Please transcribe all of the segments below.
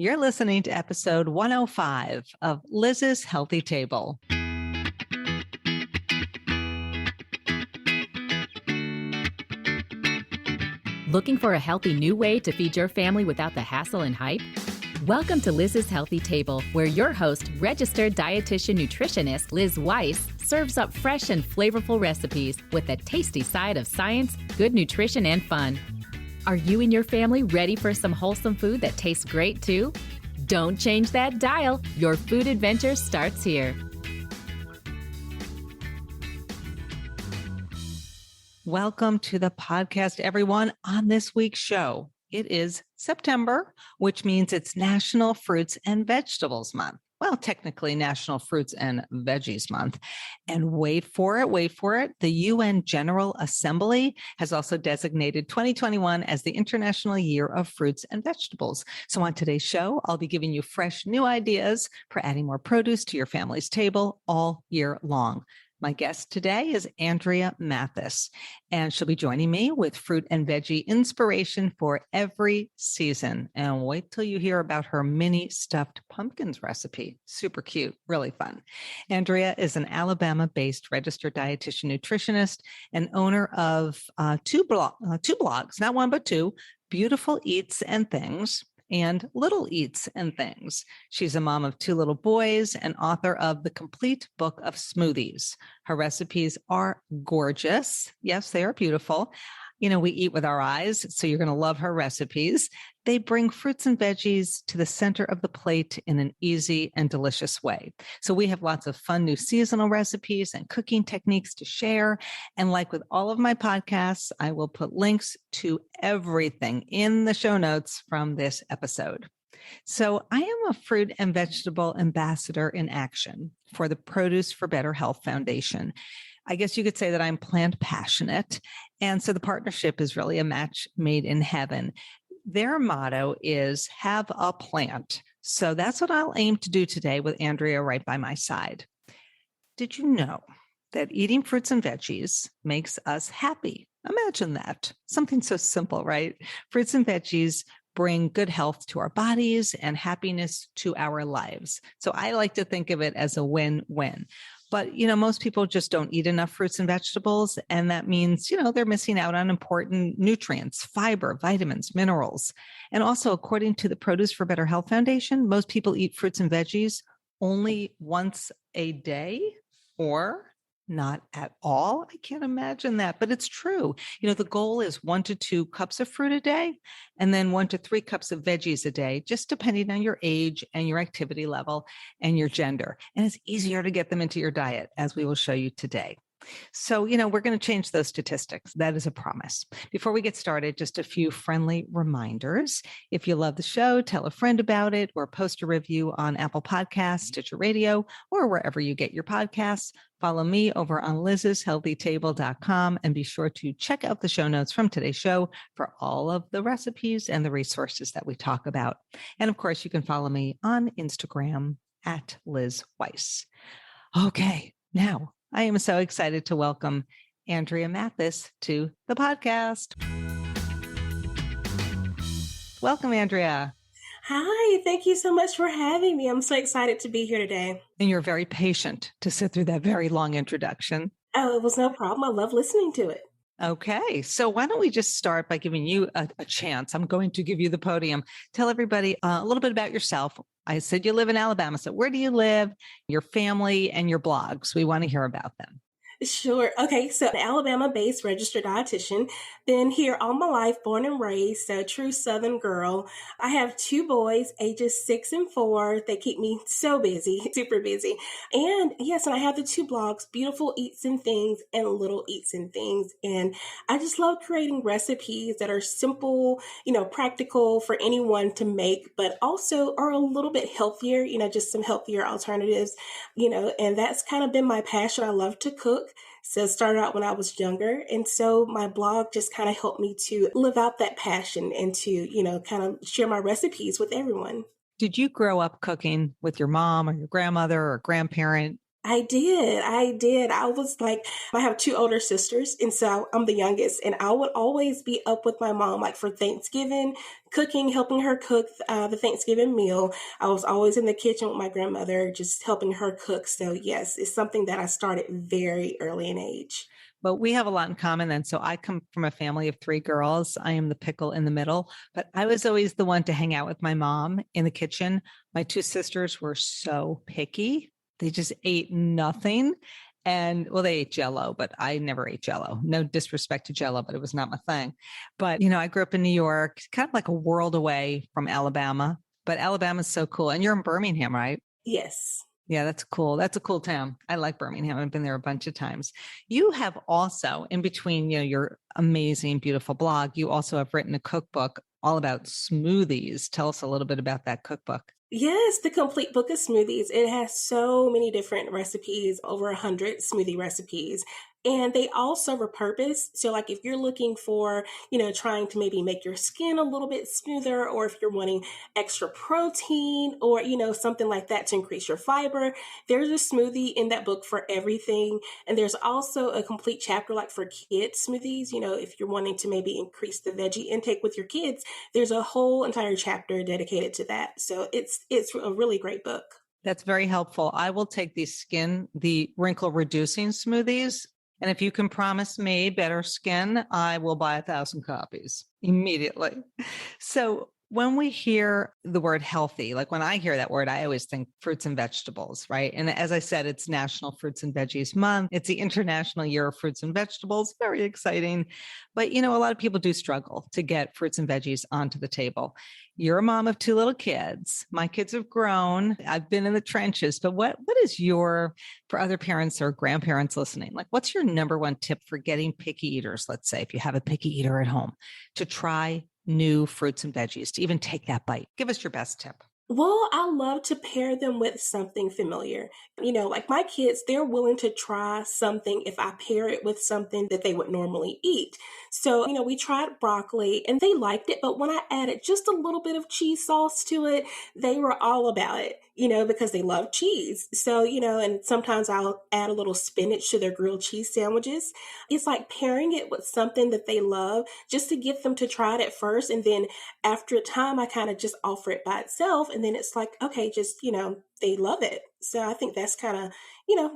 You're listening to episode 105 of Liz's Healthy Table. Looking for a healthy new way to feed your family without the hassle and hype? Welcome to Liz's Healthy Table, where your host, registered dietitian nutritionist Liz Weiss, serves up fresh and flavorful recipes with a tasty side of science, good nutrition, and fun. Are you and your family ready for some wholesome food that tastes great too? Don't change that dial. Your food adventure starts here. Welcome to the podcast, everyone. On this week's show, it is September, which means it's National Fruits and Vegetables Month. Well, technically National Fruits and Veggies Month. And wait for it. The UN General Assembly has also designated 2021 as the International Year of Fruits and Vegetables. So on today's show, I'll be giving you fresh new ideas for adding more produce to your family's table all year long. My guest today is Andrea Mathis, and she'll be joining me with fruit and veggie inspiration for every season. And wait till you hear about her mini stuffed pumpkins recipe. Super cute, really fun. Andrea is an Alabama-based registered dietitian nutritionist and owner of two blogs, not one, but two, Beautiful Eats and Things and Little Eats and Things. She's a mom of two little boys and author of the Complete Book of Smoothies. Her recipes are gorgeous. Yes, they are beautiful. You know, we eat with our eyes, so you're going to love her recipes. They bring fruits and veggies to the center of the plate in an easy and delicious way. So we have lots of fun new seasonal recipes and cooking techniques to share. And like with all of my podcasts, I will put links to everything in the show notes from this episode. So I am a fruit and vegetable ambassador in action for the Produce for Better Health Foundation. I guess you could say that I'm plant passionate. And so the partnership is really a match made in heaven. Their motto is have a plant. So that's what I'll aim to do today with Andrea right by my side. Did you know that eating fruits and veggies makes us happy? Imagine that. Something so simple, right? Fruits and veggies bring good health to our bodies and happiness to our lives. So I like to think of it as a win-win. But, you know, most people just don't eat enough fruits and vegetables. And that means, you know, they're missing out on important nutrients, fiber, vitamins, minerals. And also, according to the Produce for Better Health Foundation, most people eat fruits and veggies only once a day or not at all. I can't imagine that, but it's true. You know, the goal is 1 to 2 cups of fruit a day and then 1 to 3 cups of veggies a day, just depending on your age and your activity level and your gender. And it's easier to get them into your diet, as we will show you today. So, you know, we're going to change those statistics. That is a promise. Before we get started, just a few friendly reminders. If you love the show, tell a friend about it or post a review on Apple Podcasts, Stitcher Radio, or wherever you get your podcasts. Follow me over on lizshealthytable.com and be sure to check out the show notes from today's show for all of the recipes and the resources that we talk about. And of course, you can follow me on Instagram at Liz Weiss. Okay, now I am so excited to welcome Andrea Mathis to the podcast. Welcome, Andrea. Hi, thank you so much for having me. I'm so excited to be here today. And you're very patient to sit through that very long introduction. Oh, it was no problem. I love listening to it. Okay, so why don't we just start by giving you a chance? I'm going to give you the podium. Tell everybody a little bit about yourself. I said you live in Alabama, so where do you live, your family, and your blogs? We want to hear about them. Sure. Okay. So an Alabama-based registered dietitian, been here all my life, born and raised, so true Southern girl. I have 2 boys, ages 6 and 4. They keep me so busy, super busy. And yes, and I have the 2 blogs, Beautiful Eats and Things and Little Eats and Things. And I just love creating recipes that are simple, you know, practical for anyone to make, but also are a little bit healthier, you know, just some healthier alternatives, you know, and that's kind of been my passion. I love to cook. So it started out when I was younger. And so my blog just kind of helped me to live out that passion and to, you know, kind of share my recipes with everyone. Did you grow up cooking with your mom or your grandmother or grandparent? I did. I did. I was like, I have two older sisters, and so I'm the youngest, and I would always be up with my mom, like for Thanksgiving, cooking, helping her cook the Thanksgiving meal. I was always in the kitchen with my grandmother, just helping her cook. So, yes, it's something that I started very early in age. But we have a lot in common then. So I come from a family of three girls. I am the pickle in the middle, but I was always the one to hang out with my mom in the kitchen. My two sisters were so picky. They just ate nothing. And well, they ate Jello, but I never ate Jello. No disrespect to Jello, but it was not my thing. But, I grew up in New York, kind of like a world away from Alabama, but Alabama's so cool. And you're in Birmingham, right? Yes. Yeah, that's cool. That's a cool town. I like Birmingham. I've been there a bunch of times. You have also, in between, your amazing, beautiful blog, you also have written a cookbook all about smoothies. Tell us a little bit about that cookbook. Yes, the Complete Book of Smoothies. It has so many different recipes, over 100 smoothie recipes. And they all serve a purpose. So, like if you're looking for, trying to maybe make your skin a little bit smoother, or if you're wanting extra protein or, something like that to increase your fiber, there's a smoothie in that book for everything. And there's also a complete chapter like for kids smoothies. If you're wanting to maybe increase the veggie intake with your kids, there's a whole entire chapter dedicated to that. So it's a really great book. That's very helpful. I will take the wrinkle reducing smoothies. And if you can promise me better skin, I will buy 1,000 copies immediately. So when we hear the word healthy, like when I hear that word, I always think fruits and vegetables, right? And as I said, it's National Fruits and Veggies Month. It's the International Year of Fruits and Vegetables. Very exciting. But, a lot of people do struggle to get fruits and veggies onto the table. You're a mom of two little kids. My kids have grown. I've been in the trenches. But what is for other parents or grandparents listening, like what's your number one tip for getting picky eaters, let's say, if you have a picky eater at home, to try new fruits and veggies, to even take that bite? Give us your best tip. Well, I love to pair them with something familiar. Like my kids, they're willing to try something if I pair it with something that they would normally eat. So, we tried broccoli and they liked it, but when I added just a little bit of cheese sauce to it, they were all about it, because they love cheese. So, and sometimes I'll add a little spinach to their grilled cheese sandwiches. It's like pairing it with something that they love just to get them to try it at first. And then after a time, I kind of just offer it by itself. And then it's like, okay, just, they love it. So I think that's kind of,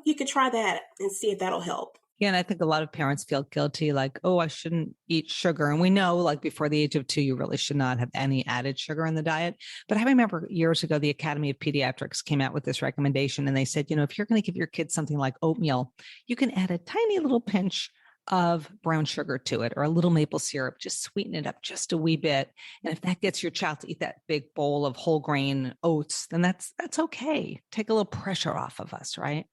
you could try that and see if that'll help. Yeah, and I think a lot of parents feel guilty, like, oh, I shouldn't eat sugar. And we know, like, before the age of 2, you really should not have any added sugar in the diet. But I remember years ago, the Academy of Pediatrics came out with this recommendation. And they said, if you're going to give your kids something like oatmeal, you can add a tiny little pinch of brown sugar to it or a little maple syrup, just sweeten it up just a wee bit. And if that gets your child to eat that big bowl of whole grain oats, then that's okay. Take a little pressure off of us, right?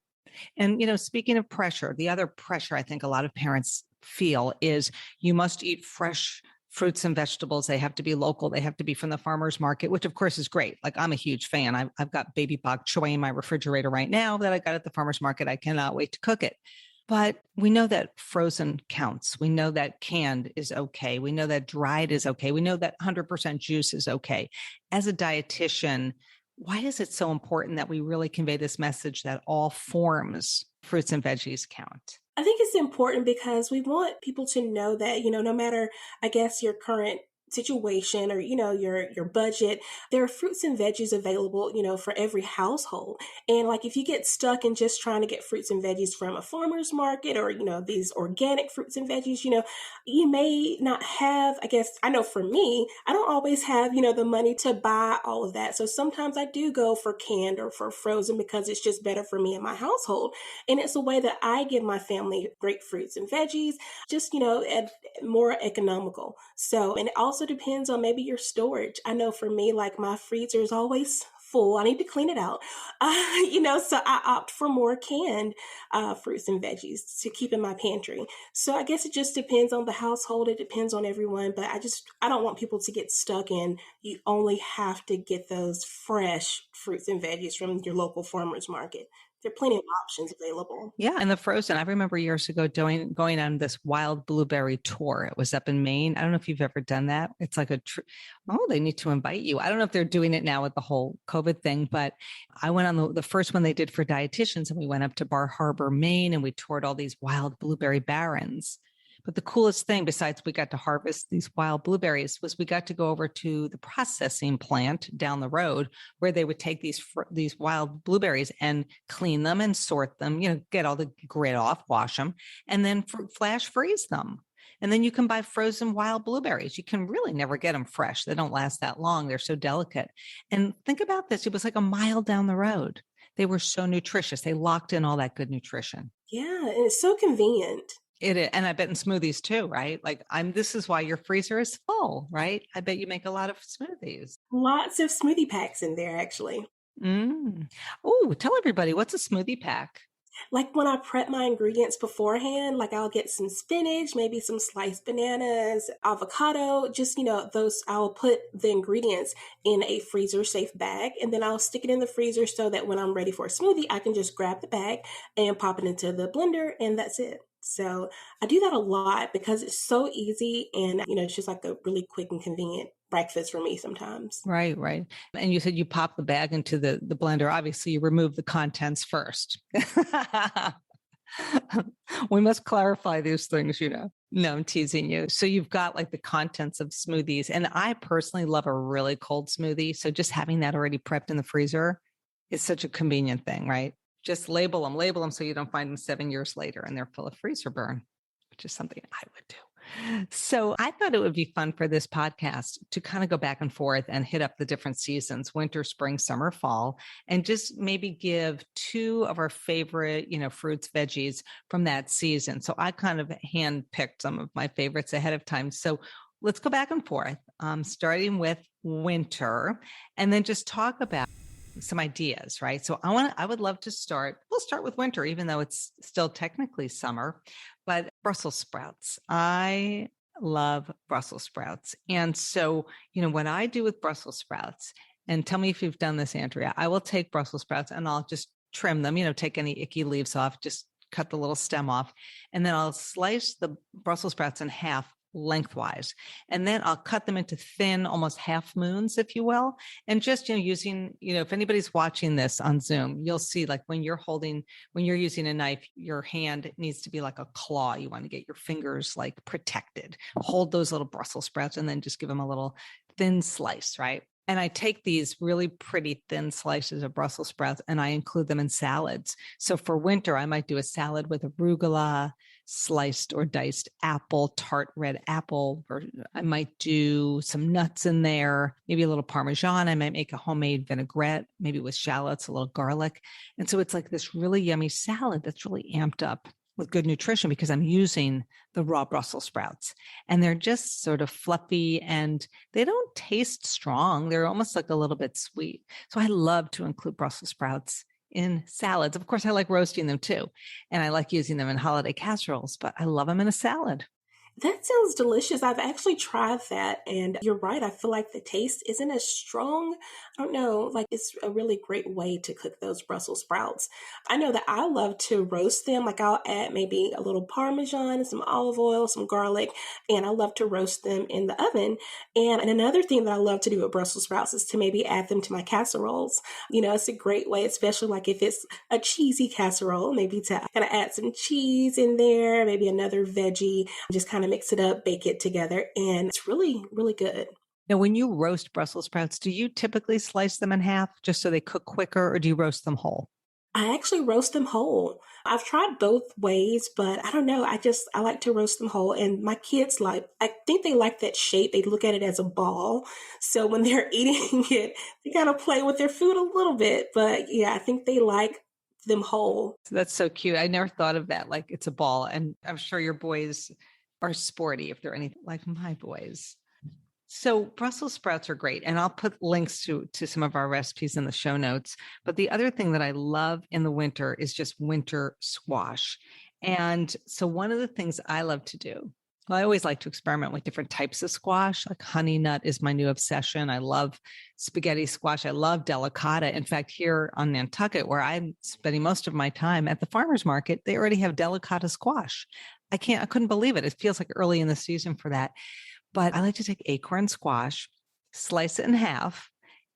And, speaking of pressure, the other pressure I think a lot of parents feel is you must eat fresh fruits and vegetables. They have to be local. They have to be from the farmer's market, which of course is great. Like I'm a huge fan. I've got baby bok choy in my refrigerator right now that I got at the farmer's market. I cannot wait to cook it. But we know that frozen counts. We know that canned is okay. We know that dried is okay. We know that 100% juice is okay. As a dietitian, why is it so important that we really convey this message that all forms, fruits and veggies, count? I think it's important because we want people to know that, no matter, I guess, your current situation or, your budget, there are fruits and veggies available, for every household. And like if you get stuck in just trying to get fruits and veggies from a farmer's market or, these organic fruits and veggies, you may not have, I guess, I know for me, I don't always have, the money to buy all of that. So sometimes I do go for canned or for frozen because it's just better for me and my household. And it's a way that I give my family great fruits and veggies, just, more economical. So, and it also depends on maybe your storage. I know for me, like my freezer is always full. I need to clean it out. So I opt for more canned fruits and veggies to keep in my pantry. So I guess it just depends on the household. It depends on everyone, but I don't want people to get stuck in, you only have to get those fresh fruits and veggies from your local farmer's market. There are plenty of options available. Yeah. And the frozen, I remember years ago going on this wild blueberry tour. It was up in Maine. I don't know if you've ever done that. It's like they need to invite you. I don't know if they're doing it now with the whole COVID thing, but I went on the first one they did for dietitians, and we went up to Bar Harbor, Maine, and we toured all these wild blueberry barrens. But the coolest thing, besides we got to harvest these wild blueberries, was we got to go over to the processing plant down the road where they would take these wild blueberries and clean them and sort them, get all the grit off, wash them, and then flash freeze them. And then you can buy frozen wild blueberries. You can really never get them fresh. They don't last that long. They're so delicate. And think about this. It was like a mile down the road. They were so nutritious. They locked in all that good nutrition. Yeah, and it's so convenient. It is. And I bet in smoothies too, right? Like this is why your freezer is full, right? I bet you make a lot of smoothies. Lots of smoothie packs in there, actually. Oh, tell everybody, what's a smoothie pack? Like when I prep my ingredients beforehand, like I'll get some spinach, maybe some sliced bananas, avocado, just, those, I'll put the ingredients in a freezer safe bag, and then I'll stick it in the freezer so that when I'm ready for a smoothie, I can just grab the bag and pop it into the blender, and that's it. So I do that a lot because it's so easy, and, it's just like a really quick and convenient breakfast for me sometimes. Right. And you said you pop the bag into the blender. Obviously, you remove the contents first. We must clarify these things, No, I'm teasing you. So you've got like the contents of smoothies. And I personally love a really cold smoothie. So just having that already prepped in the freezer is such a convenient thing, right? Just label them so you don't find them 7 years later and they're full of freezer burn, which is something I would do. So I thought it would be fun for this podcast to kind of go back and forth and hit up the different seasons, winter, spring, summer, fall, and just maybe give two of our favorite, fruits, veggies from that season. So I kind of handpicked some of my favorites ahead of time. So let's go back and forth, starting with winter, and then just talk about some ideas, right? So I would love to we'll start with winter, even though it's still technically summer, but Brussels sprouts. I love Brussels sprouts. And so, what I do with Brussels sprouts, and tell me if you've done this, Andrea, I will take Brussels sprouts and I'll just trim them, take any icky leaves off, just cut the little stem off. And then I'll slice the Brussels sprouts in half lengthwise. And then I'll cut them into thin, almost half moons, if you will. And just, using, if anybody's watching this on Zoom, you'll see like when you're using a knife, your hand needs to be like a claw. You want to get your fingers like protected, hold those little Brussels sprouts, and then just give them a little thin slice, right? And I take these really pretty thin slices of Brussels sprouts and I include them in salads. So for winter, I might do a salad with arugula, sliced or diced apple, tart red apple, or I might do some nuts in there, maybe a little Parmesan. I might make a homemade vinaigrette, maybe with shallots, a little garlic. And so it's like this really yummy salad that's really amped up with good nutrition because I'm using the raw Brussels sprouts, and they're just sort of fluffy and they don't taste strong. They're almost like a little bit sweet. So I love to include Brussels sprouts in salads. Of course, I like roasting them too. And I like using them in holiday casseroles, but I love them in a salad. That sounds delicious. I've actually tried that, and you're right. I feel like the taste isn't as strong. I don't know, like it's a really great way to cook those Brussels sprouts. I know that I love to roast them. Like I'll add maybe a little Parmesan, some olive oil, some garlic, and I love to roast them in the oven. And another thing that I love to do with Brussels sprouts is to maybe add them to my casseroles. It's a great way, especially like if it's a cheesy casserole, maybe to kind of add some cheese in there, maybe another veggie, just kind of mix it up, bake it together, and it's really, really good. Now, when you roast Brussels sprouts, do you typically slice them in half just so they cook quicker, or do you roast them whole? I actually roast them whole. I've tried both ways, but I don't know. I like to roast them whole. And my kids I think they like that shape. They look at it as a ball. So when they're eating it, they got to play with their food a little bit. But yeah, I think they like them whole. That's so cute. I never thought of that. Like it's a ball. And I'm sure your boys are sporty if they're anything like my boys. So Brussels sprouts are great. And I'll put links to some of our recipes in the show notes. But the other thing that I love in the winter is just winter squash. And so one of the things I love to do Well, I always like to experiment with different types of squash. Like honey nut is my new obsession. I love spaghetti squash. I love delicata. In fact, here on Nantucket, where I'm spending most of my time at the farmer's market, they already have delicata squash. I couldn't believe it. It feels like early in the season for that. But I like to take acorn squash, slice it in half,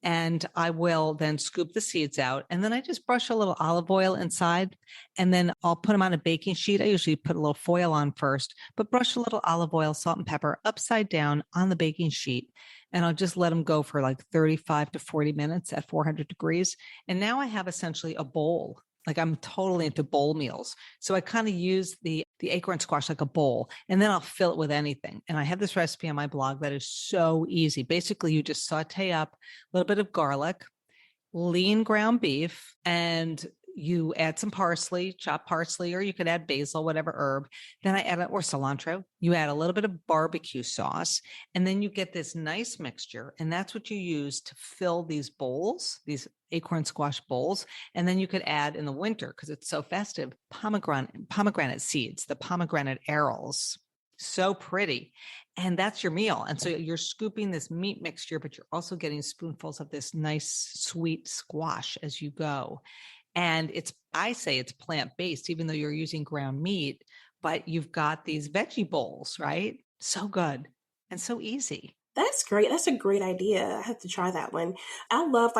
and I will then scoop the seeds out. And then I just brush a little olive oil inside, and then I'll put them on a baking sheet. I usually put a little foil on first, but brush a little olive oil, salt, and pepper upside down on the baking sheet. And I'll just let them go for like 35 to 40 minutes at 400 degrees. And now I have essentially a bowl. Like I'm totally into bowl meals. So I kind of use the acorn squash like a bowl, and then I'll fill it with anything. And I have this recipe on my blog that is so easy. Basically, you just saute up a little bit of garlic, lean ground beef, and you add some parsley, chopped parsley, or you could add basil, whatever herb. Then I add, or cilantro. You add a little bit of barbecue sauce, and then you get this nice mixture. And that's what you use to fill these bowls, these acorn squash bowls. And then you could add in the winter, because it's so festive, pomegranate seeds, the pomegranate arils. So pretty. And that's your meal. And so you're scooping this meat mixture, but you're also getting spoonfuls of this nice sweet squash as you go. And I say it's plant-based, even though you're using ground meat, but you've got these veggie bowls, right? So good and so easy. That's great. That's a great idea. I have to try that one. I love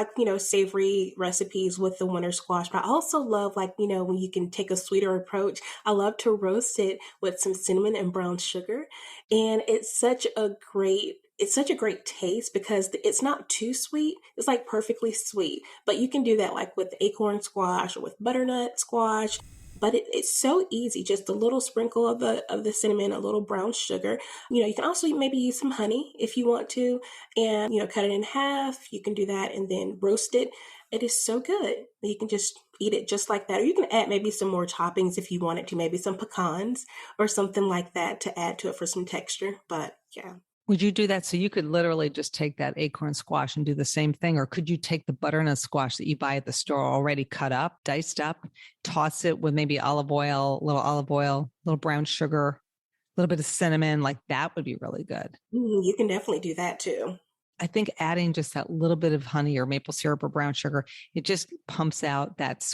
savory recipes with the winter squash, but I also love when you can take a sweeter approach. I love to roast it with some cinnamon and brown sugar. And it's such a great taste because it's not too sweet. It's like perfectly sweet, but you can do that like with acorn squash or with butternut squash. But it's so easy. Just a little sprinkle of the cinnamon, a little brown sugar. You can also maybe use some honey if you want to, and cut it in half. You can do that and then roast it. It is so good. You can just eat it just like that, or you can add maybe some more toppings if you wanted to, maybe some pecans or something like that to add to it for some texture. But yeah. Would you do that? So you could literally just take that acorn squash and do the same thing. Or could you take the butternut squash that you buy at the store already cut up, diced up, toss it with maybe olive oil, little brown sugar, a little bit of cinnamon? Like that would be really good. You can definitely do that too. I think adding just that little bit of honey or maple syrup or brown sugar, it just pumps out that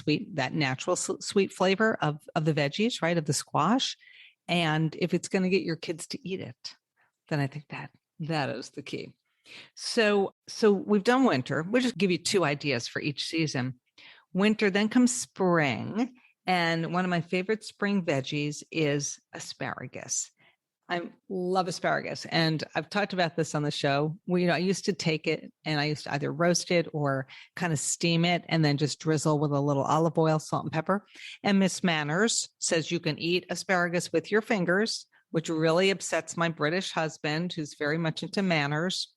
natural sweet flavor of the veggies, right? Of the squash. And if it's going to get your kids to eat it, then I think that is the key. So we've done winter. We'll just give you 2 ideas for each season. Winter, then comes spring. And one of my favorite spring veggies is asparagus. I love asparagus. And I've talked about this on the show. I used to take it and I used to either roast it or kind of steam it and then just drizzle with a little olive oil, salt, and pepper. And Miss Manners says you can eat asparagus with your fingers, which really upsets my British husband, who's very much into manners.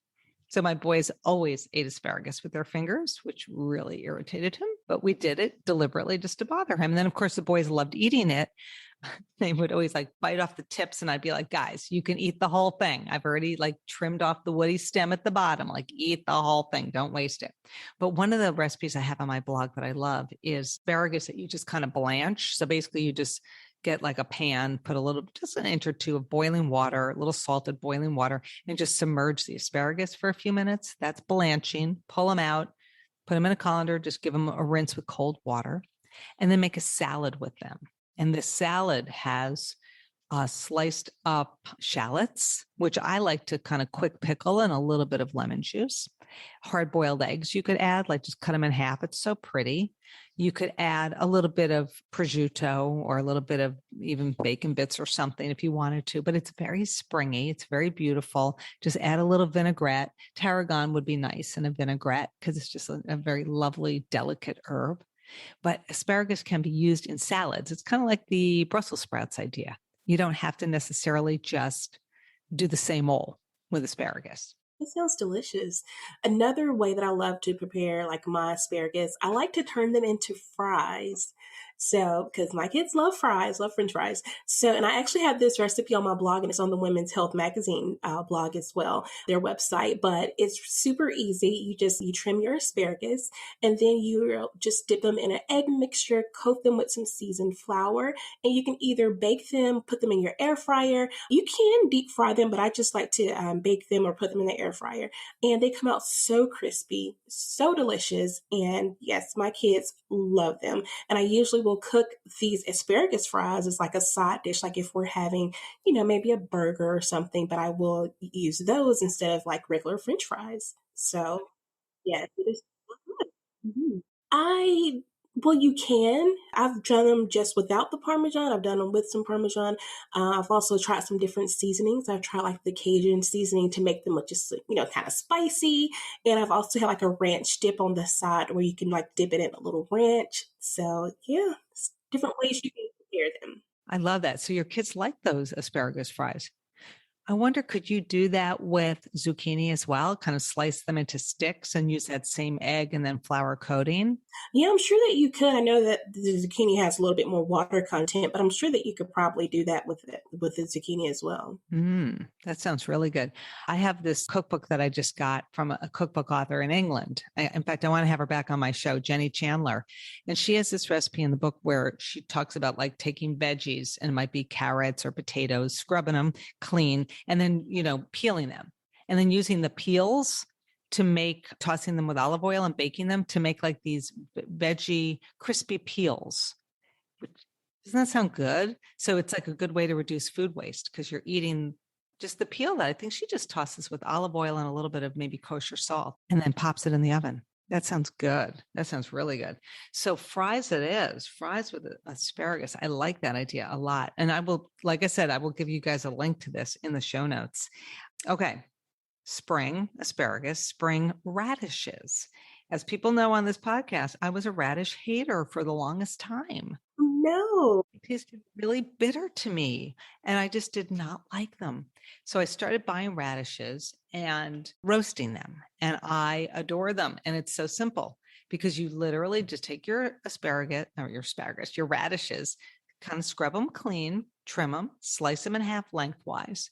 So my boys always ate asparagus with their fingers, which really irritated him. But we did it deliberately just to bother him. And then, of course, the boys loved eating it. They would always bite off the tips. And I'd be like, guys, you can eat the whole thing. I've already trimmed off the woody stem at the bottom. Eat the whole thing. Don't waste it. But one of the recipes I have on my blog that I love is asparagus that you just kind of blanch. So basically you just get a pan, put just an inch or 2 of boiling water, a little salted boiling water, and just submerge the asparagus for a few minutes. That's blanching. Pull them out, put them in a colander, just give them a rinse with cold water, and then make a salad with them. And this salad has sliced up shallots, which I like to kind of quick pickle, and a little bit of lemon juice. Hard-boiled eggs you could add, just cut them in half. It's so pretty. You could add a little bit of prosciutto or a little bit of even bacon bits or something if you wanted to, but it's very springy. It's very beautiful. Just add a little vinaigrette. Tarragon would be nice in a vinaigrette because it's just a very lovely, delicate herb. But asparagus can be used in salads. It's kind of like the Brussels sprouts idea. You don't have to necessarily just do the same old with asparagus. It sounds delicious. Another way that I love to prepare my asparagus, I like to turn them into fries. So, because my kids love fries, love French fries. So, and I actually have this recipe on my blog, and it's on the Women's Health Magazine blog as well, their website. But it's super easy. You trim your asparagus, and then you just dip them in an egg mixture, coat them with some seasoned flour, and you can either bake them, put them in your air fryer. You can deep fry them, but I just like to bake them or put them in the air fryer. And they come out so crispy, so delicious. And yes, my kids love them. And I usually will cook these asparagus fries as like a side dish, like if we're having, maybe a burger or something, but I will use those instead of like regular French fries. So, yes, it is good. Mhm. Well, you can. I've done them just without the Parmesan. I've done them with some Parmesan. I've also tried some different seasonings. I've tried like the Cajun seasoning to make them look just, kind of spicy. And I've also had like a ranch dip on the side where you can like dip it in a little ranch. So yeah, it's different ways you can prepare them. I love that. So your kids like those asparagus fries. I wonder, could you do that with zucchini as well? Kind of slice them into sticks and use that same egg and then flour coating? Yeah, I'm sure that you could. I know that the zucchini has a little bit more water content, but I'm sure that you could probably do that with the zucchini as well. That sounds really good. I have this cookbook that I just got from a cookbook author in England. In fact, I want to have her back on my show, Jenny Chandler. And she has this recipe in the book where she talks about like taking veggies, and it might be carrots or potatoes, scrubbing them clean, and then, peeling them, and then using the peels to tossing them with olive oil and baking them to make like these veggie crispy peels. Doesn't that sound good? So it's like a good way to reduce food waste because you're eating just the peel that I think she just tosses with olive oil and a little bit of maybe kosher salt and then pops it in the oven. That sounds good. That sounds really good. So fries fries with asparagus. I like that idea a lot. And I will, like I said, I will give you guys a link to this in the show notes. Okay. Spring asparagus, spring radishes. As people know on this podcast, I was a radish hater for the longest time. No. It tasted really bitter to me, and I just did not like them. So I started buying radishes and roasting them, and I adore them. And it's so simple because you literally just take your your radishes, kind of scrub them clean, trim them, slice them in half lengthwise,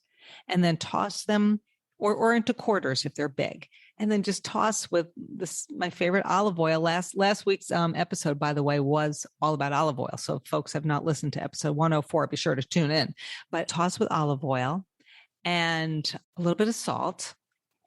and then toss them or into quarters if they're big. And then just toss with this, my favorite olive oil. Last week's episode, by the way, was all about olive oil. So if folks have not listened to episode 104, be sure to tune in. But toss with olive oil and a little bit of salt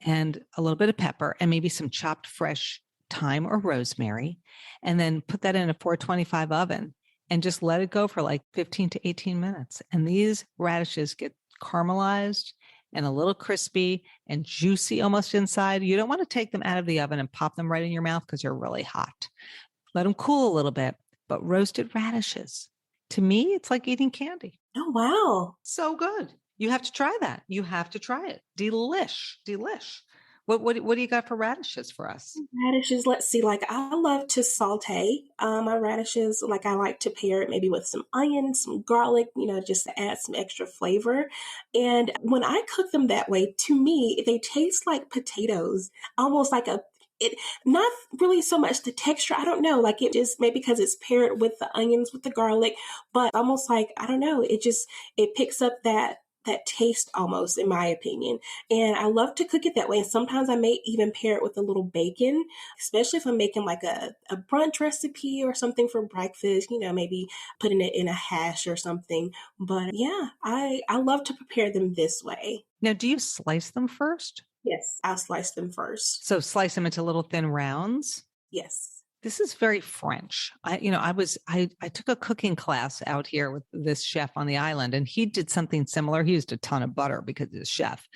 and a little bit of pepper and maybe some chopped fresh thyme or rosemary. And then put that in a 425 oven and just let it go for like 15 to 18 minutes. And these radishes get caramelized and a little crispy and juicy almost inside. You don't want to take them out of the oven and pop them right in your mouth because they're really hot. Let them cool a little bit, but roasted radishes, to me, it's like eating candy. Oh, wow. So good. You have to try that. You have to try it. Delish. What do you got for radishes for us? Radishes, let's see, like I love to saute my radishes. Like I like to pair it maybe with some onions, some garlic, just to add some extra flavor. And when I cook them that way, to me, they taste like potatoes, almost like not really so much the texture. I don't know, like it just maybe because it's paired with the onions, with the garlic, but almost like, I don't know, it picks up that taste almost, in my opinion. And I love to cook it that way. And sometimes I may even pair it with a little bacon, especially if I'm making like a brunch recipe or something for breakfast, maybe putting it in a hash or something. But yeah, I love to prepare them this way. Now, do you slice them first? Yes, I'll slice them first. So slice them into little thin rounds? Yes. This is very French. I took a cooking class out here with this chef on the island, and he did something similar. He used a ton of butter because he's a chef,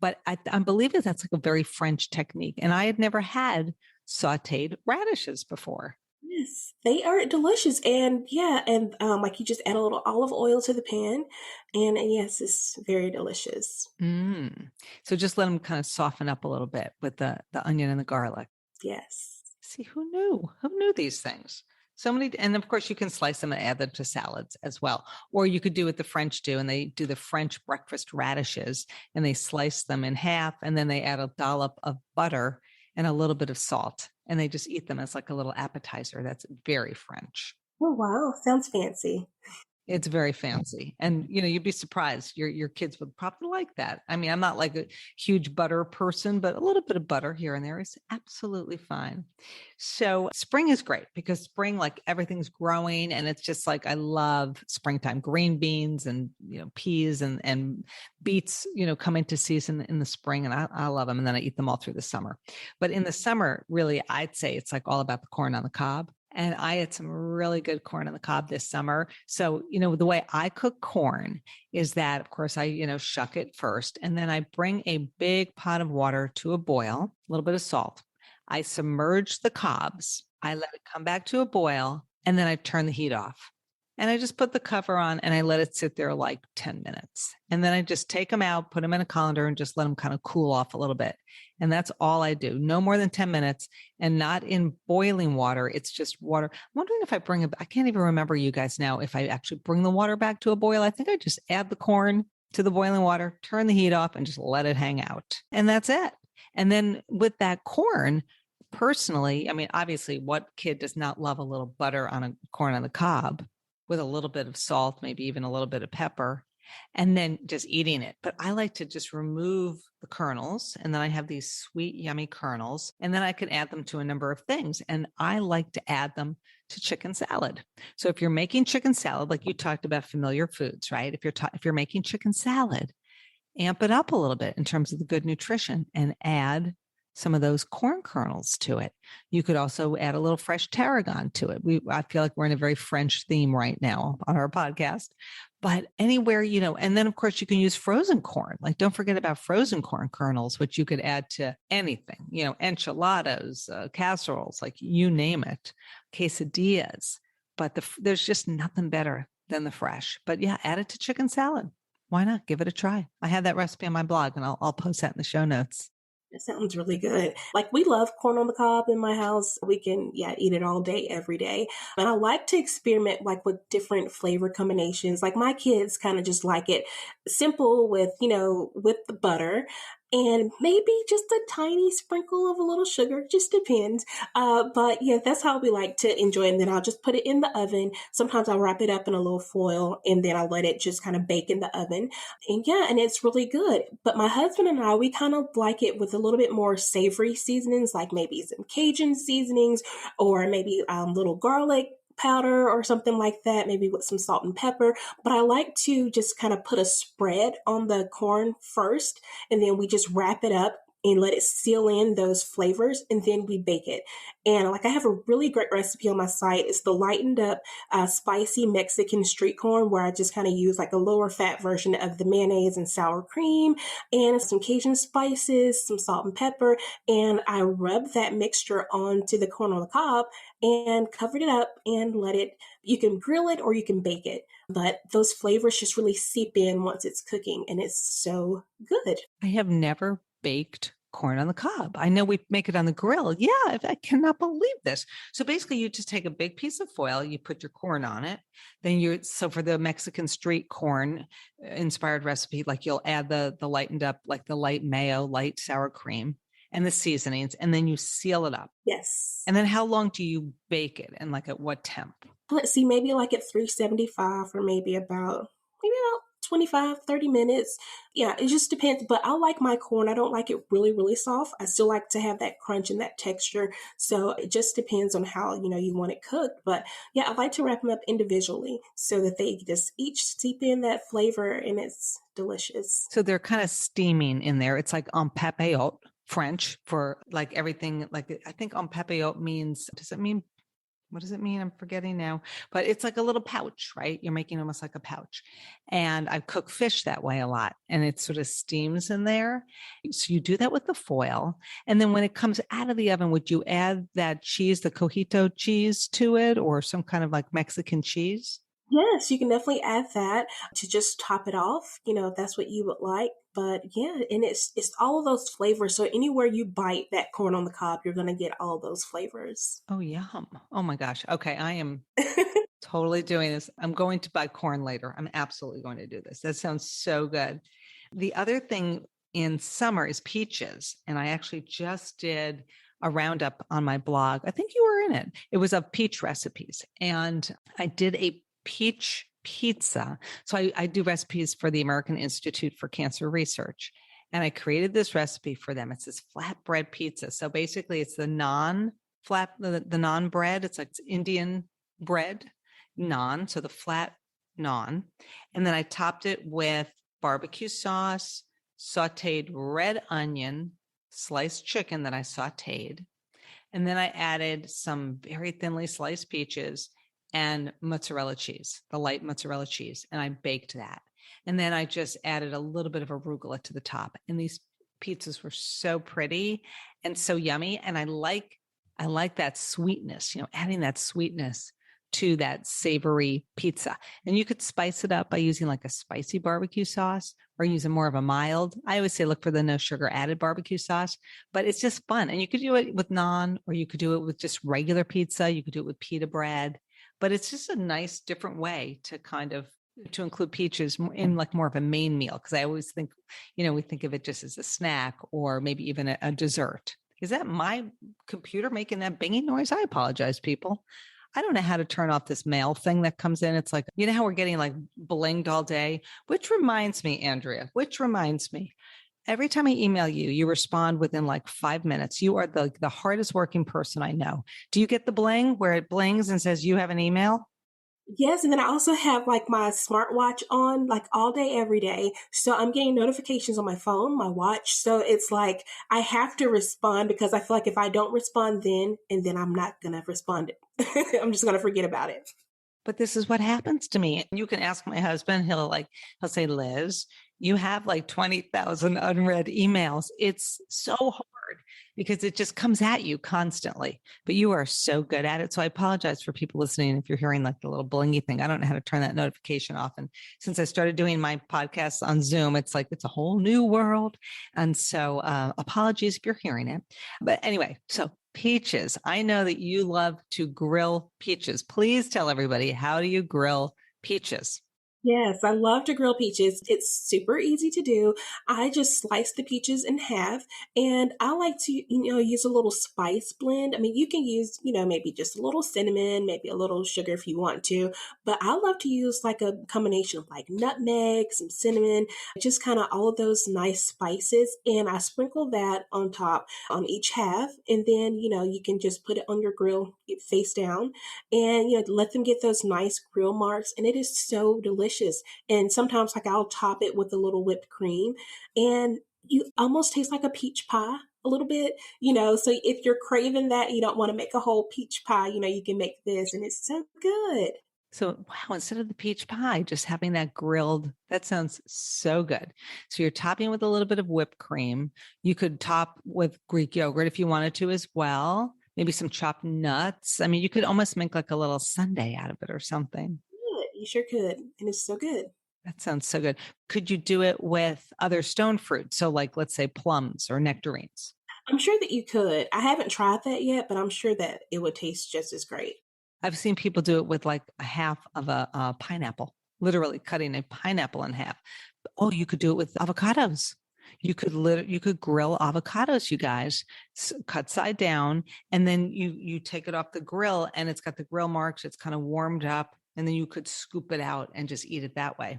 but I believe that that's like a very French technique. And I had never had sauteed radishes before. Yes, they are delicious. And yeah, and like you just add a little olive oil to the pan, and yes, it's very delicious. So just let them kind of soften up a little bit with the onion and the garlic. Yes. See, who knew? Who knew these things? So many, and of course you can slice them and add them to salads as well. Or you could do what the French do, and they do the French breakfast radishes, and they slice them in half, and then they add a dollop of butter and a little bit of salt, and they just eat them as like a little appetizer. That's very French. Oh, wow. Sounds fancy. It's very fancy. And you'd be surprised. Your kids would probably like that. I mean, I'm not like a huge butter person, but a little bit of butter here and there is absolutely fine. So spring is great because spring, like everything's growing and it's just like I love springtime. Green beans and peas and beets, come into season in the spring and I love them. And then I eat them all through the summer. But in the summer, really, I'd say it's like all about the corn on the cob. And I had some really good corn on the cob this summer. So, the way I cook corn is that, of course, I, shuck it first. And then I bring a big pot of water to a boil, a little bit of salt. I submerge the cobs. I let it come back to a boil. And then I turn the heat off. And I just put the cover on and I let it sit there like 10 minutes. And then I just take them out, put them in a colander and just let them kind of cool off a little bit. And that's all I do. No more than 10 minutes and not in boiling water. It's just water. I'm wondering if I can't even remember you guys now, if I actually bring the water back to a boil. I think I just add the corn to the boiling water, turn the heat off and just let it hang out. And that's it. And then with that corn, personally, I mean, obviously what kid does not love a little butter on a corn on the cob with a little bit of salt, maybe even a little bit of pepper, and then just eating it. But I like to just remove the kernels, and then I have these sweet, yummy kernels, and then I can add them to a number of things. And I like to add them to chicken salad. So if you're making chicken salad, like you talked about familiar foods, right? If you're making chicken salad, amp it up a little bit in terms of the good nutrition and add some of those corn kernels to it. You could also add a little fresh tarragon to it. I feel like we're in a very French theme right now on our podcast, but anywhere, and then of course you can use frozen corn. Like don't forget about frozen corn kernels, which you could add to anything, enchiladas, casseroles, like you name it, quesadillas, but there's just nothing better than the fresh. But yeah, add it to chicken salad. Why not? Give it a try. I have that recipe on my blog and I'll post that in the show notes. It sounds really good. Like we love corn on the cob in my house. We can, eat it all day, every day. And I like to experiment like with different flavor combinations. Like my kids kind of just like it simple with, with the butter and maybe just a tiny sprinkle of a little sugar, just depends. But yeah, that's how we like to enjoy it. And then I'll just put it in the oven. Sometimes I'll wrap it up in a little foil and then I'll let it just kind of bake in the oven. And yeah, and it's really good. But my husband and I, we kind of like it with a little bit more savory seasonings, like maybe some Cajun seasonings or maybe little garlic powder or something like that, maybe with some salt and pepper. But I like to just kind of put a spread on the corn first, and then we just wrap it up and let it seal in those flavors, and then we bake it. And like I have a really great recipe on my site. It's the lightened up spicy Mexican street corn, where I just kind of use like a lower fat version of the mayonnaise and sour cream and some Cajun spices, some salt and pepper. And I rub that mixture onto the corn on the cob and covered it up and let it, you can grill it or you can bake it. But those flavors just really seep in once it's cooking and it's so good. I have never baked corn on the cob. I know we make it on the grill. Yeah, I cannot believe this. So basically you just take a big piece of foil, you put your corn on it. Then so for the Mexican street corn inspired recipe, like you'll add the lightened up, like the light mayo, light sour cream and the seasonings, and then you seal it up. Yes. And then how long do you bake it and like at what temp? Let's see, maybe like at 375 or maybe about 25, 30 minutes. Yeah, it just depends. But I like my corn. I don't like it really, really soft. I still like to have that crunch and that texture. So it just depends on how, you want it cooked. But yeah, I like to wrap them up individually so that they just each seep in that flavor and it's delicious. So they're kind of steaming in there. It's like en papillote, French for like everything. Like I think en papillote means, what does it mean? I'm forgetting now, but it's like a little pouch, right? You're making almost like a pouch. And I cook fish that way a lot and it sort of steams in there. So you do that with the foil. And then when it comes out of the oven, would you add that cheese, the cojito cheese to it or some kind of like Mexican cheese? Yes, you can definitely add that to just top it off, if that's what you would like. But yeah, and it's all of those flavors. So anywhere you bite that corn on the cob, you're going to get all those flavors. Oh, yum. Oh my gosh. Okay. I am totally doing this. I'm going to buy corn later. I'm absolutely going to do this. That sounds so good. The other thing in summer is peaches. And I actually just did a roundup on my blog. I think you were in it. It was of peach recipes. And I did a peach pizza. So I do recipes for the American Institute for Cancer Research. And I created this recipe for them. It's this flatbread pizza. So basically it's the naan bread. It's Indian bread, naan. So the flat naan. And then I topped it with barbecue sauce, sauteed red onion, sliced chicken that I sauteed. And then I added some very thinly sliced peaches and mozzarella cheese, the light mozzarella cheese. And I baked that. And then I just added a little bit of arugula to the top. And these pizzas were so pretty and so yummy. And I like that sweetness, adding that sweetness to that savory pizza. And you could spice it up by using like a spicy barbecue sauce or using more of a mild. I always say look for the no sugar added barbecue sauce, but it's just fun. And you could do it with naan, or you could do it with just regular pizza. You could do it with pita bread, but it's just a nice different way to include peaches in like more of a main meal. Cause I always think, we think of it just as a snack or maybe even a dessert. Is that my computer making that binging noise? I apologize, people. I don't know how to turn off this mail thing that comes in. It's like, how we're getting like blinged all day, which reminds me, Andrea, every time I email you, you respond within like 5 minutes. You are the hardest working person I know. Do you get the bling where it blings and says you have an email? Yes, and then I also have like my smartwatch on like all day, every day. So I'm getting notifications on my phone, my watch. So it's like I have to respond because I feel like if I don't respond then I'm not going to respond. I'm just going to forget about it. But this is what happens to me. You can ask my husband. He'll say, Liz, you have like 20,000 unread emails. It's so hard because it just comes at you constantly, but you are so good at it. So I apologize for people listening. If you're hearing like the little blingy thing, I don't know how to turn that notification off. And since I started doing my podcasts on Zoom, it's like, it's a whole new world. And so apologies if you're hearing it. But anyway, so peaches. I know that you love to grill peaches. Please tell everybody, how do you grill peaches? Yes, I love to grill peaches. It's super easy to do. I just slice the peaches in half, and I like to, use a little spice blend. I mean, you can use, maybe just a little cinnamon, maybe a little sugar if you want to, but I love to use like a combination of like nutmeg, some cinnamon, just kind of all of those nice spices. And I sprinkle that on top on each half. And then, you can just put it on your grill face down and, let them get those nice grill marks. And it is so delicious. And sometimes like I'll top it with a little whipped cream and you almost taste like a peach pie a little bit, so if you're craving that, you don't want to make a whole peach pie, you can make this and it's so good. So, wow, instead of the peach pie, just having that grilled, that sounds so good. So you're topping with a little bit of whipped cream. You could top with Greek yogurt if you wanted to as well. Maybe some chopped nuts. I mean, you could almost make like a little sundae out of it or something. You sure could. And it's so good. That sounds so good. Could you do it with other stone fruits? So like, let's say plums or nectarines. I'm sure that you could. I haven't tried that yet, but I'm sure that it would taste just as great. I've seen people do it with like a half of a pineapple, literally cutting a pineapple in half. Oh, you could do it with avocados. You could grill avocados, you guys, cut side down, and then you take it off the grill and it's got the grill marks. It's kind of warmed up. And then you could scoop it out and just eat it that way.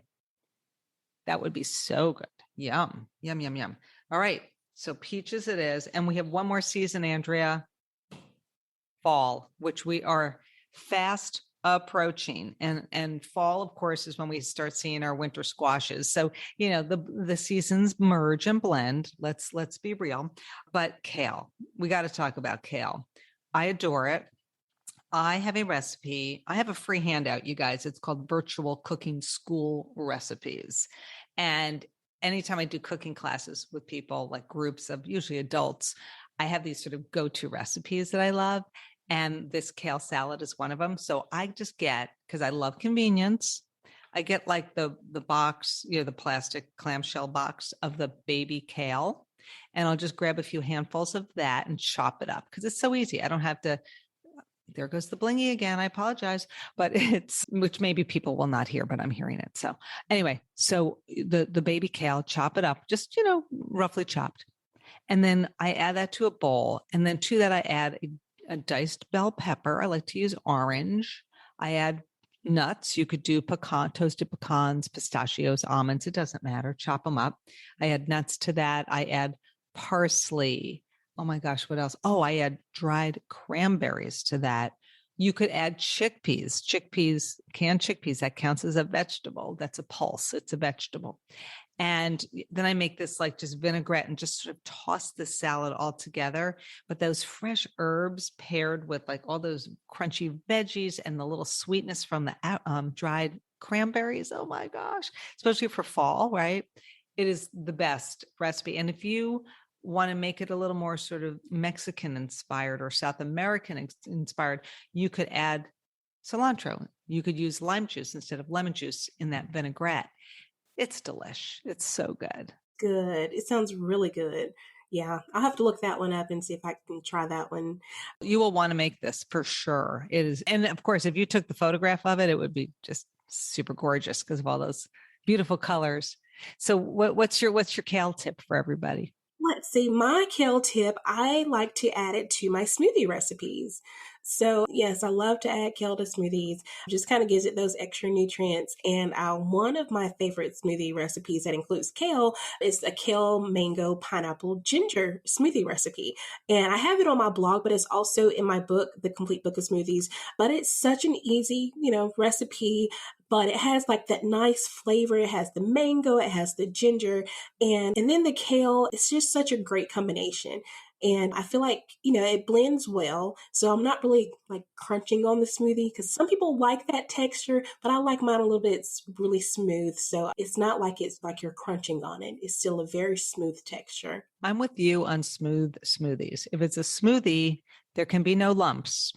That would be so good. Yum, yum, yum, yum. All right. So peaches it is. And we have one more season, Andrea, fall, which we are fast approaching. And fall, of course, is when we start seeing our winter squashes. So, the seasons merge and blend. Let's be real. But kale, we got to talk about kale. I adore it. I have a recipe. I have a free handout, you guys. It's called Virtual Cooking School Recipes. And anytime I do cooking classes with people, like groups of usually adults, I have these sort of go-to recipes that I love. And this kale salad is one of them. So I just get, because I love convenience, I get like the box, the plastic clamshell box of the baby kale. And I'll just grab a few handfuls of that and chop it up because it's so easy. I don't have to. There goes the blingy again. I apologize, but which maybe people will not hear, but I'm hearing it. So anyway, so the baby kale, chop it up, just, roughly chopped. And then I add that to a bowl. And then to that, I add a diced bell pepper. I like to use orange. I add nuts. You could do toasted pecans, pistachios, almonds. It doesn't matter. Chop them up. I add nuts to that. I add parsley. Oh my gosh, what else? Oh, I add dried cranberries to that. You could add chickpeas, canned chickpeas. That counts as a vegetable. That's a pulse. It's a vegetable. And then I make this like just vinaigrette and just sort of toss the salad all together. But those fresh herbs paired with like all those crunchy veggies and the little sweetness from the dried cranberries. Oh my gosh, especially for fall, right? It is the best recipe. And if you want to make it a little more sort of Mexican inspired or South American inspired, you could add cilantro. You could use lime juice instead of lemon juice in that vinaigrette. It's delish. It's so good. Good. It sounds really good. Yeah, I'll have to look that one up and see if I can try that one. You will want to make this for sure. It is. And of course, if you took the photograph of it, it would be just super gorgeous because of all those beautiful colors. So what's your kale tip for everybody? Let's see, my kale tip, I like to add it to my smoothie recipes. So yes, I love to add kale to smoothies. Just kind of gives it those extra nutrients. And one of my favorite smoothie recipes that includes kale is a kale, mango, pineapple, ginger smoothie recipe. And I have it on my blog, but it's also in my book, The Complete Book of Smoothies. But it's such an easy, recipe, but it has like that nice flavor. It has the mango, it has the ginger, and then the kale. It's just such a great combination. And I feel like, it blends well. So I'm not really like crunching on the smoothie because some people like that texture, but I like mine a little bit really smooth. So it's not like it's like you're crunching on it. It's still a very smooth texture. I'm with you on smooth smoothies. If it's a smoothie, there can be no lumps.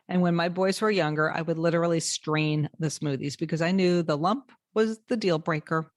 And when my boys were younger, I would literally strain the smoothies because I knew the lump was the deal breaker.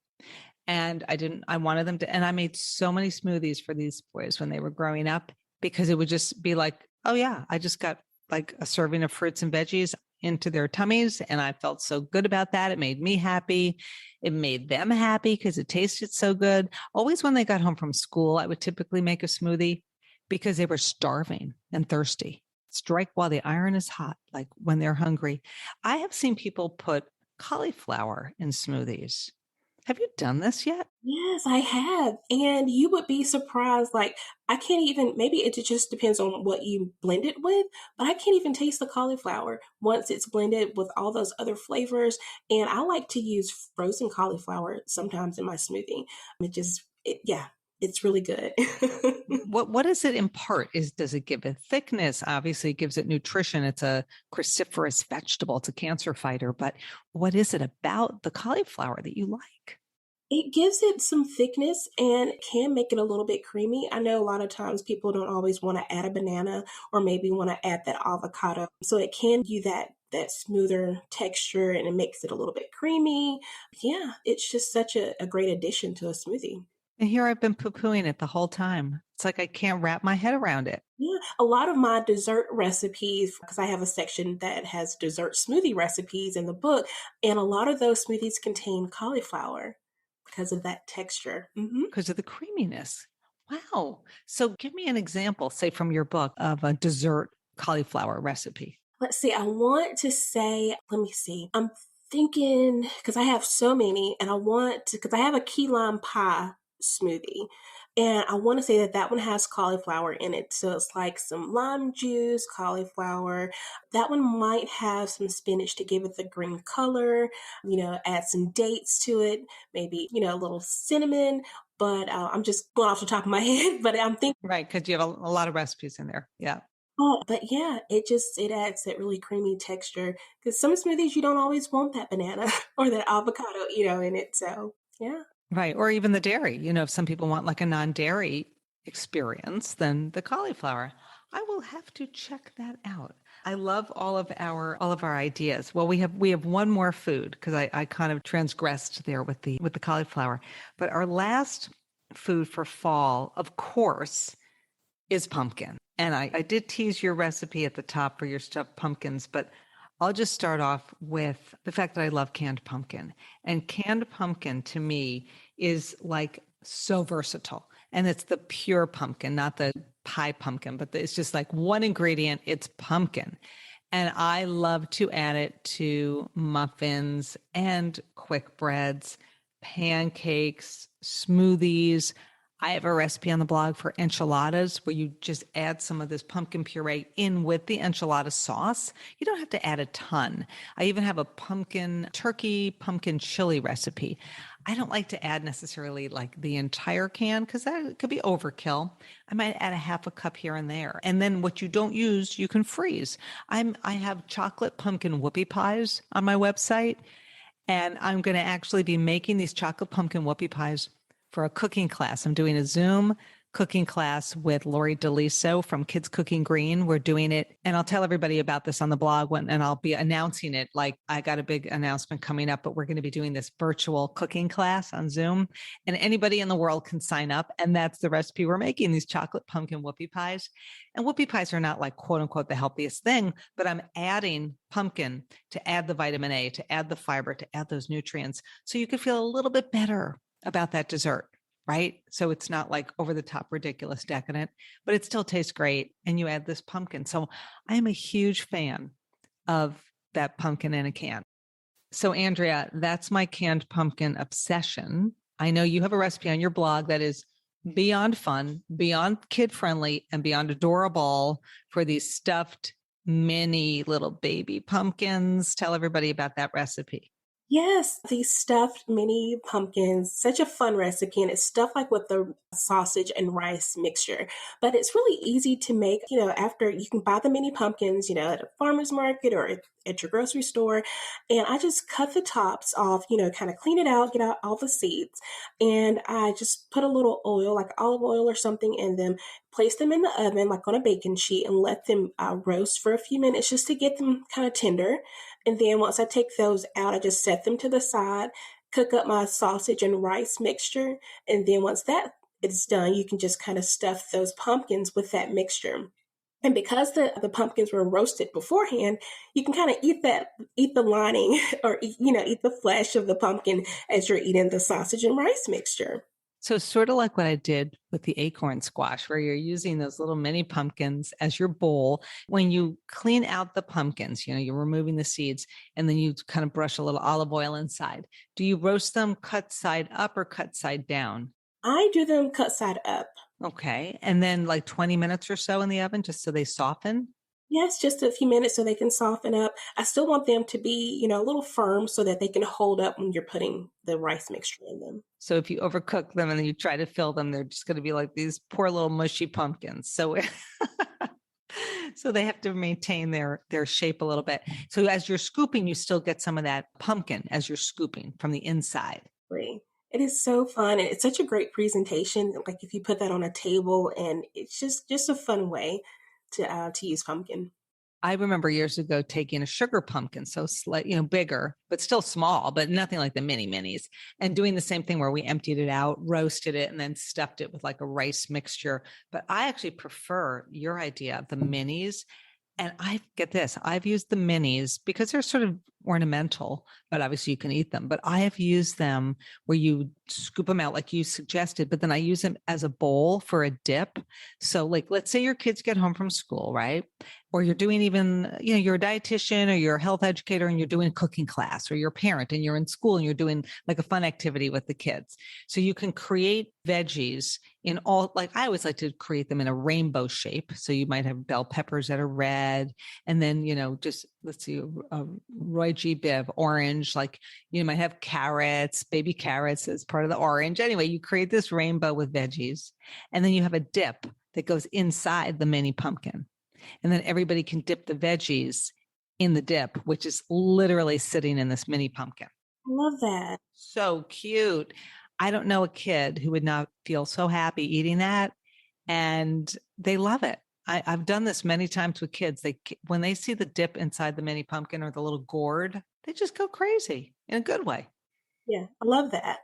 And I wanted them to, and I made so many smoothies for these boys when they were growing up because it would just be like, oh yeah, I just got like a serving of fruits and veggies into their tummies. And I felt so good about that. It made me happy. It made them happy because it tasted so good. Always when they got home from school, I would typically make a smoothie because they were starving and thirsty. Strike while the iron is hot, like when they're hungry. I have seen people put cauliflower in smoothies. Have you done this yet? Yes, I have. And you would be surprised. Like, I can't even, maybe it just depends on what you blend it with, but I can't even taste the cauliflower once it's blended with all those other flavors. And I like to use frozen cauliflower sometimes in my smoothie. Yeah, it's really good. What does it impart? Does it give it thickness? Obviously, it gives it nutrition. It's a cruciferous vegetable. It's a cancer fighter. But what is it about the cauliflower that you like? It gives it some thickness and can make it a little bit creamy. I know a lot of times people don't always want to add a banana or maybe want to add that avocado. So it can give you that smoother texture and it makes it a little bit creamy. Yeah, it's just such a great addition to a smoothie. And here I've been poo-pooing it the whole time. It's like I can't wrap my head around it. Yeah, a lot of my dessert recipes, because I have a section that has dessert smoothie recipes in the book, and a lot of those smoothies contain cauliflower because of that texture. Because of the creaminess. Wow. So give me an example, say from your book, of a dessert cauliflower recipe. Let's see, I want to say, let me see. I'm thinking, because I have so many, and because I have a key lime pie smoothie. And I want to say that one has cauliflower in it. So it's like some lime juice, cauliflower. That one might have some spinach to give it the green color, add some dates to it, maybe, a little cinnamon. But I'm just going off the top of my head, but I'm thinking. Right, because you have a lot of recipes in there. Yeah. But yeah, it adds that really creamy texture. Because some smoothies, you don't always want that banana or that avocado, in it. So yeah. Right. Or even the dairy. If some people want like a non-dairy experience, then the cauliflower. I will have to check that out. I love all of our ideas. Well, we have one more food because I kind of transgressed there with the cauliflower. But our last food for fall, of course, is pumpkin. And I did tease your recipe at the top for your stuffed pumpkins, but I'll just start off with the fact that I love canned pumpkin. And canned pumpkin to me is like so versatile. And it's the pure pumpkin, not the pie pumpkin, but it's just like one ingredient, it's pumpkin. And I love to add it to muffins and quick breads, pancakes, smoothies. I have a recipe on the blog for enchiladas where you just add some of this pumpkin puree in with the enchilada sauce. You don't have to add a ton. I even have a pumpkin turkey, pumpkin chili recipe. I don't like to add necessarily like the entire can because that could be overkill. I might add a half a cup here and there. And then what you don't use, you can freeze. I have chocolate pumpkin whoopie pies on my website, and I'm going to actually be making these chocolate pumpkin whoopie pies for a cooking class. I'm doing a Zoom cooking class with Lori DeLiso from Kids Cooking Green. We're doing it, and I'll tell everybody about this on the blog and I'll be announcing it. Like I got a big announcement coming up, but we're going to be doing this virtual cooking class on Zoom, and anybody in the world can sign up. And that's the recipe we're making, these chocolate pumpkin whoopie pies. And whoopie pies are not like quote unquote the healthiest thing, but I'm adding pumpkin to add the vitamin A, to add the fiber, to add those nutrients. So you can feel a little bit better about that dessert. Right? So it's not like over the top, ridiculous, decadent, but it still tastes great. And you add this pumpkin. So I am a huge fan of that pumpkin in a can. So Andrea, that's my canned pumpkin obsession. I know you have a recipe on your blog that is beyond fun, beyond kid friendly, and beyond adorable for these stuffed mini little baby pumpkins. Tell everybody about that recipe. Yes, these stuffed mini pumpkins, such a fun recipe, and it's stuffed like with the sausage and rice mixture. But it's really easy to make, after you can buy the mini pumpkins, at a farmer's market or at your grocery store. And I just cut the tops off, kind of clean it out, get out all the seeds. And I just put a little oil, like olive oil or something in them, place them in the oven, like on a baking sheet, and let them roast for a few minutes just to get them kind of tender. And then once I take those out, I just set them to the side, cook up my sausage and rice mixture. And then once that is done, you can just kind of stuff those pumpkins with that mixture. And because the pumpkins were roasted beforehand, you can kind of eat the lining or, eat the flesh of the pumpkin as you're eating the sausage and rice mixture. So sort of like what I did with the acorn squash, where you're using those little mini pumpkins as your bowl. When you clean out the pumpkins, you're removing the seeds, and then you kind of brush a little olive oil inside. Do you roast them cut side up or cut side down? I do them cut side up. Okay. And then like 20 minutes or so in the oven, just so they soften? Yes, just a few minutes so they can soften up. I still want them to be, a little firm so that they can hold up when you're putting the rice mixture in them. So if you overcook them and then you try to fill them, they're just going to be like these poor little mushy pumpkins. So, so they have to maintain their shape a little bit. So as you're scooping, you still get some of that pumpkin as you're scooping from the inside. It is so fun. And it's such a great presentation. Like if you put that on a table, and it's just a fun way to use pumpkin. I remember years ago taking a sugar pumpkin, so bigger, but still small, but nothing like the mini minis, and doing the same thing where we emptied it out, roasted it, and then stuffed it with like a rice mixture. But I actually prefer your idea of the minis. And I've used the minis because they're sort of ornamental, but obviously you can eat them. But I have used them where you scoop them out like you suggested, but then I use them as a bowl for a dip. So like, let's say your kids get home from school, right? Or you're doing even, you're a dietitian or you're a health educator and you're doing a cooking class, or you're a parent and you're in school and you're doing like a fun activity with the kids. So you can create veggies in all, like I always like to create them in a rainbow shape. So you might have bell peppers that are red, and then, just let's see, Roy G. Biv, orange, like you might have carrots, baby carrots as part of the orange. Anyway, you create this rainbow with veggies, and then you have a dip that goes inside the mini pumpkin. And then everybody can dip the veggies in the dip, which is literally sitting in this mini pumpkin. I love that. So cute. I don't know a kid who would not feel so happy eating that. And they love it. I've done this many times with kids. When they see the dip inside the mini pumpkin or the little gourd, they just go crazy in a good way. Yeah, I love that.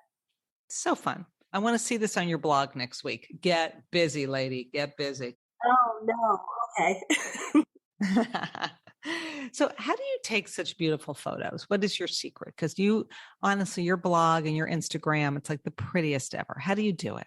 So fun. I want to see this on your blog next week. Get busy, lady. Get busy. Oh, no. Okay. So how do you take such beautiful photos? What is your secret? Because honestly, your blog and your Instagram, it's like the prettiest ever. How do you do it?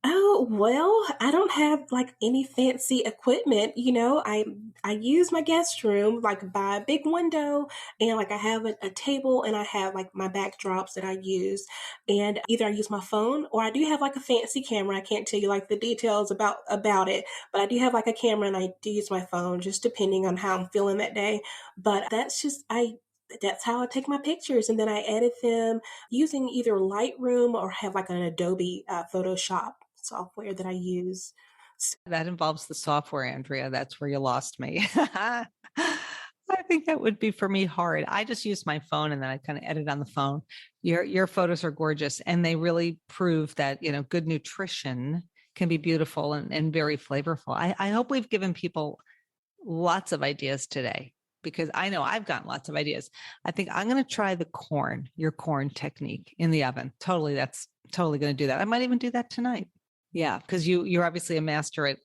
Oh, well, I don't have like any fancy equipment. I use my guest room like by a big window, and like I have a table, and I have like my backdrops that I use. And either I use my phone, or I do have like a fancy camera. I can't tell you like the details about it, but I do have like a camera, and I do use my phone just depending on how I'm feeling that day. But that's how I take my pictures, and then I edit them using either Lightroom or have like an Adobe Photoshop software that I use. That involves the software, Andrea. That's where you lost me. I think that would be for me hard. I just use my phone and then I kind of edit on the phone. Your photos are gorgeous, and they really prove that, good nutrition can be beautiful and very flavorful. I hope we've given people lots of ideas today, because I know I've gotten lots of ideas. I think I'm going to try your corn technique in the oven. Totally. That's totally going to do that. I might even do that tonight. Yeah. Because you're obviously a master at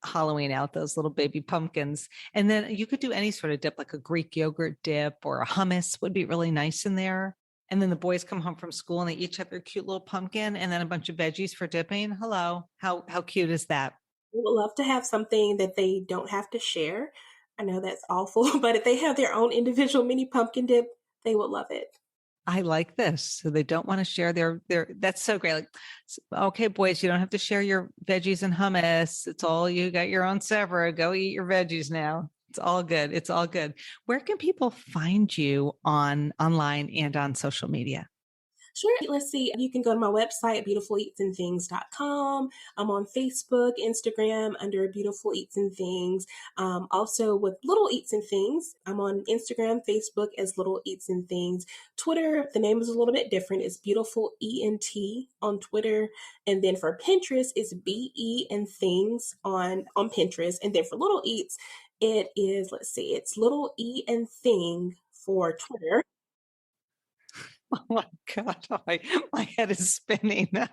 hollowing out those little baby pumpkins. And then you could do any sort of dip, like a Greek yogurt dip or a hummus would be really nice in there. And then the boys come home from school and they each have their cute little pumpkin and then a bunch of veggies for dipping. Hello. How cute is that? We would love to have something that they don't have to share. I know that's awful, but if they have their own individual mini pumpkin dip, they would love it. I like this. So they don't want to share their, that's so great. Like, okay, boys, you don't have to share your veggies and hummus. It's all, you got your own separate. Go eat your veggies now. It's all good. It's all good. Where can people find you online and on social media? Sure. Let's see. You can go to my website, beautifuleatsandthings.com. I'm on Facebook, Instagram under Beautiful Eats and Things. Also with Little Eats and Things. I'm on Instagram, Facebook as Little Eats and Things. Twitter, the name is a little bit different. It's Beautiful ENT on Twitter. And then for Pinterest, it's BE and Things on Pinterest. And then for Little Eats, it is, it's Little E and Thing for Twitter. Oh my God, my head is spinning. It's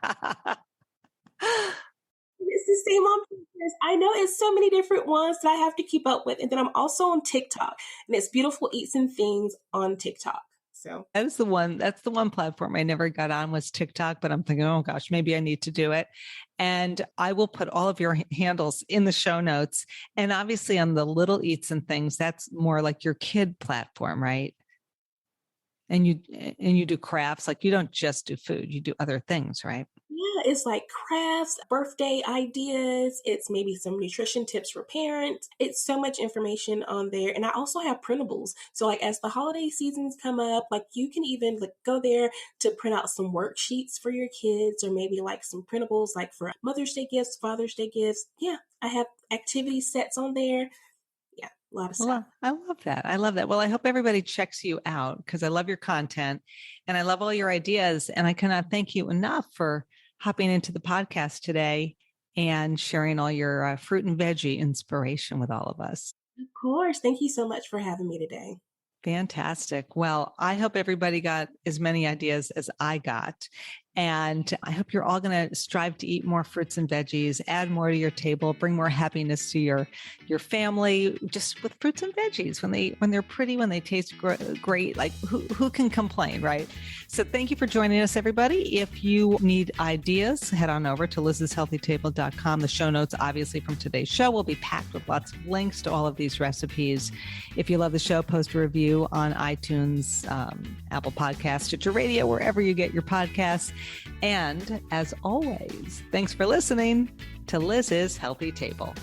the same on Pinterest. I know it's so many different ones that I have to keep up with. And then I'm also on TikTok, and it's Beautiful Eats and Things on TikTok. So that's the one platform I never got on, was TikTok, but I'm thinking, oh gosh, maybe I need to do it. And I will put all of your handles in the show notes. And obviously on the Little Eats and Things, that's more like your kid platform, right? And you do crafts, like you don't just do food, you do other things, right? Yeah, it's like crafts, birthday ideas. It's maybe some nutrition tips for parents. It's so much information on there. And I also have printables. So like as the holiday seasons come up, like you can even go there to print out some worksheets for your kids, or maybe like some printables like for Mother's Day gifts, Father's Day gifts. Yeah, I have activity sets on there. A lot of stuff. Well, I love that. I love that. Well, I hope everybody checks you out, because I love your content and I love all your ideas. And I cannot thank you enough for hopping into the podcast today and sharing all your fruit and veggie inspiration with all of us. Of course. Thank you so much for having me today. Fantastic. Well, I hope everybody got as many ideas as I got. And I hope you're all going to strive to eat more fruits and veggies, add more to your table, bring more happiness to your family, just with fruits and veggies when they're pretty, when they taste great. Like who can complain, right? So thank you for joining us, everybody. If you need ideas, head on over to lizshealthytable.com. The show notes, obviously, from today's show will be packed with lots of links to all of these recipes. If you love the show, post a review on iTunes, Apple Podcasts, Stitcher Radio, wherever you get your podcasts. And as always, thanks for listening to Liz's Healthy Table.